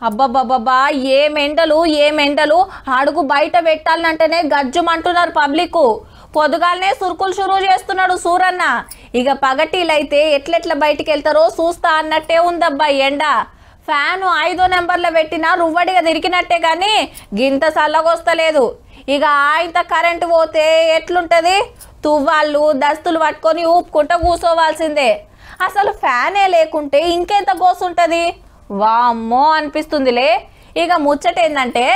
అబ్బబ్బబ్బబ్బా ఏం ఎండలు అడుగు బయట పెట్టాలంటేనే గజ్జుమంటున్నారు పబ్లిక్. పొద్దుగాలనే సురుకులు షురూ చేస్తున్నాడు సూరన్న. ఇక పగటీలైతే ఎట్లెట్ల బయటికి వెళ్తారో చూస్తా అన్నట్టే ఉందబ్బా ఎండ. ఫ్యాను 5వ నెంబర్లో పెట్టినా రువ్వడిగా తిరిగినట్టే కానీ గింత చల్లగొస్తలేదు. ఇక ఆయంత కరెంటు పోతే ఎట్లుంటుంది? తువ్వాళ్ళు దస్తులు పట్టుకొని ఊపుకుంటూ కూర్చోవాల్సిందే. అసలు ఫ్యానే లేకుంటే ఇంకెంత గోసుంటుంది? వామ్మో అనిపిస్తుందిలే. ఇక ముచ్చట ఏందంటే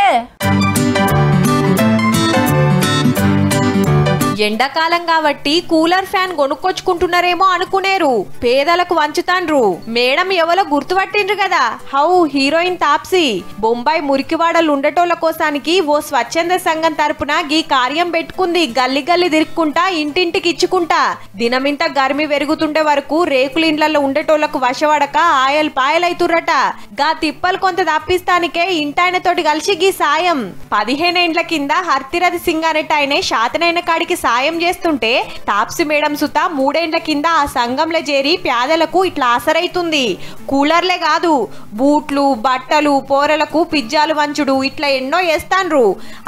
ఎండాకాలం కాబట్టి కూలర్ ఫ్యాన్ కొనుక్కొచ్చుకుంటున్నారేమో అనుకునేరు, పేదలకు వంచుతాండ్రు. మేడం ఎవరో గుర్తుపట్టిండ్రు కదా, హౌ హీరోయిన్ తాప్సీ. బొంబాయి మురికివాడలు ఉండటోళ్ళ కోసానికి ఓ స్వచ్ఛంద సంఘం తరపున గీ కార్యం పెట్టుకుంది. గల్లి గల్లి తిరుక్కుంటా ఇంటింటికి ఇచ్చుకుంటా. దినమింత గర్మి పెరుగుతుండే వరకు రేకుల ఇండ్లలో ఉండేటోళ్లకు వశపడక ఆయలు పాయలైతుర్రట. గా తిప్పలు కొంత తప్పిస్తానికే ఇంటాయనతోటి కలిసి గీ సాయం 15 ఏండ్ల కింద హర్తిరథి సింగ్ అనేటాయనే శాతనైన కాడికి సాయం చేస్తుంటే తాప్సి మేడం సుత 3 ఏండ్ల కింద ఆ సంఘంలో చేరి పేదలకు ఇట్లా ఆసరైతుంది. కూలర్లే కాదు, బూట్లు బట్టలు పోరలకు పిజ్జాలు వంచుడు ఇట్లా ఎన్నో చేస్తాండ్రు.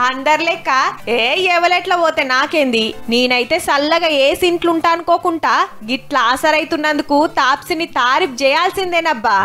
అందరు లెక్క ఎవలెట్లా పోతే నాకేంది, నేనైతే సల్లగా ఏసింట్లుంటా అనుకోకుండా గిట్లా ఆసరైతున్నందుకు తాప్సిని తారీఫ్ చేయాల్సిందేనబ్బా.